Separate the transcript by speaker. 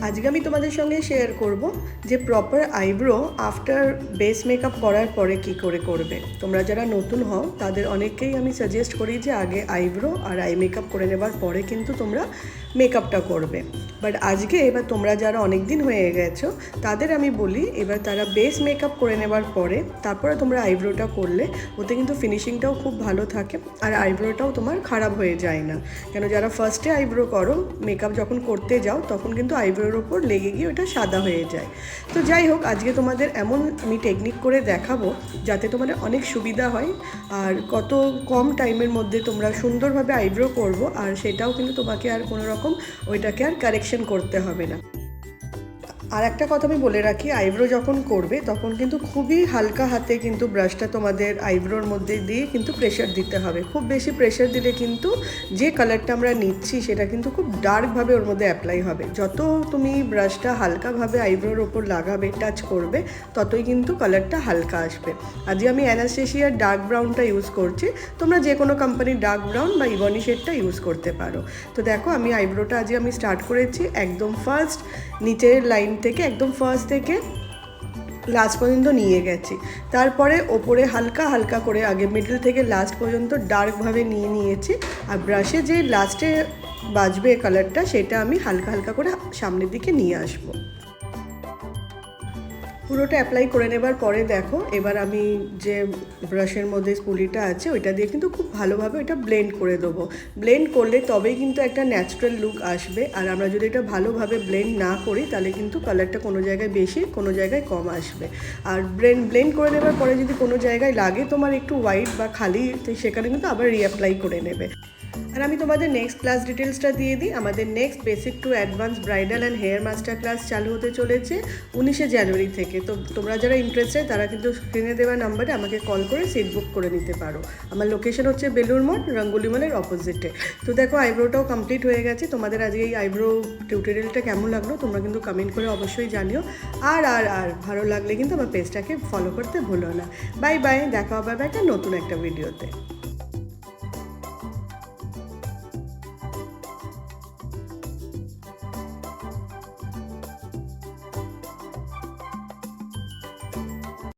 Speaker 1: আজকে আমি তোমাদের সঙ্গে শেয়ার করব যে proper eyebrow after base makeup করার পরে কি করে করবে। তোমরা যারা নতুন হও তাদের অনেককেই আমি সাজেস্ট করি যে আগে আইব্রো আর আই মেকআপ করে নেবার পরে কিন্তু তোমরা মেকআপটা করবে। বাট আজকে এবার তোমরা যারা অনেক দিন হয়ে গেছো তাদের আমি বলি এবার তারা বেস মেকআপ করে নেবার পরে তারপরে তোমরা আইব্রোটা করলে ওতে কিন্তু ফিনিশিংটাও খুব ভালো থাকে আর আইব্রোটাও তোমার খারাপ হয়ে যায় না। কেন যারা ফার্স্টে আইব্রো করো মেকআপ যখন করতে যাও তখন কিন্তু আইব্রোর ওপর লেগে গিয়ে ওটা সাদা হয়ে যায়। তো যাই হোক, আজকে তোমাদের এমন আমি টেকনিক করে দেখাবো যাতে তোমাদের অনেক সুবিধা হয় আর কত কম টাইমের মধ্যে তোমরা সুন্দরভাবে আইব্রো করবো, আর সেটাও কিন্তু তোমাকে আর কোনো রকম ওইটাকে আর কারেকশন করতে হবে না। আর একটা কথা আমি বলে রাখি, আইব্রো যখন করবে তখন কিন্তু খুবই হালকা হাতে কিন্তু ব্রাশটা তোমাদের আইব্রোর মধ্যে দিয়ে কিন্তু প্রেশার দিতে হবে। খুব বেশি প্রেশার দিলে কিন্তু যে কালারটা আমরা নিচ্ছি সেটা কিন্তু খুব ডার্কভাবে ওর মধ্যে অ্যাপ্লাই হবে। যত তুমি ব্রাশটা হালকাভাবে আইব্রোর ওপর লাগাবে, টাচ করবে, ততই কিন্তু কালারটা হালকা আসবে। আজকে আমি অ্যানাস্টেশিয়ার ডার্ক ব্রাউনটা ইউজ করছি, তোমরা যে কোনো কোম্পানির ডার্ক ব্রাউন বা ইভনি শেডটা ইউজ করতে পারো। তো দেখো আমি আইব্রোটা আজকে আমি স্টার্ট করেছি একদম ফার্স্ট নিচের লাইন থেকে একদম ফার্স্ট থেকে লাস্ট পর্যন্ত নিয়ে গেছি। তারপরে ওপরে হালকা হালকা করে আগে মিডল থেকে লাস্ট পর্যন্ত ডার্কভাবে নিয়ে নিয়েছি, আর ব্রাশে যে লাস্টে বাজবে কালারটা সেটা আমি হালকা হালকা করে সামনের দিকে নিয়ে আসবো। পুরোটা অ্যাপ্লাই করে নেবার পরে দেখো এবার আমি যে ব্রাশের মধ্যে স্পুলিটা আছে ওইটা দিয়ে কিন্তু খুব ভালোভাবে ওইটা ব্লেন্ড করে দেবো। ব্লেন্ড করলে তবেই কিন্তু একটা ন্যাচারাল লুক আসবে, আর আমরা যদি এটা ভালোভাবে ব্লেন্ড না করি তাহলে কিন্তু কালারটা কোনো জায়গায় বেশি কোনো জায়গায় কম আসবে। আর ব্লেন্ড করে নেবার পরে যদি কোনো জায়গায় লাগে তোমার একটু হোয়াইট বা খালি, তো সেখানে কিন্তু আবার রিঅ্যাপ্লাই করে নেবে। আর আমি তোমাদের নেক্সট ক্লাস ডিটেলসটা দিয়ে দিই। আমাদের next basic to advance bridal and hair master class চালু হতে চলেছে 19শে জানুয়ারি থেকে। তো তোমরা যারা ইন্টারেস্টেড তারা কিন্তু স্ক্রিনে দেওয়া নাম্বারে আমাকে কল করে সিট বুক করে নিতে পারো। আমার লোকেশন হচ্ছে বেলুড় মঠ, রঙ্গোলি মলের অপোজিটে। তো দেখো আইব্রোটাও কমপ্লিট হয়ে গেছে। তোমাদের আজকে এই আইব্রো টিউটোরিয়ালটা কেমন লাগলো তোমরা কিন্তু কমেন্ট করে অবশ্যই জানিও। আর ভালো লাগলে কিন্তু আমার পেজটাকে ফলো করতে ভুলো না। বাই বাই, দেখা হবে একটা নতুন একটা ভিডিওতে।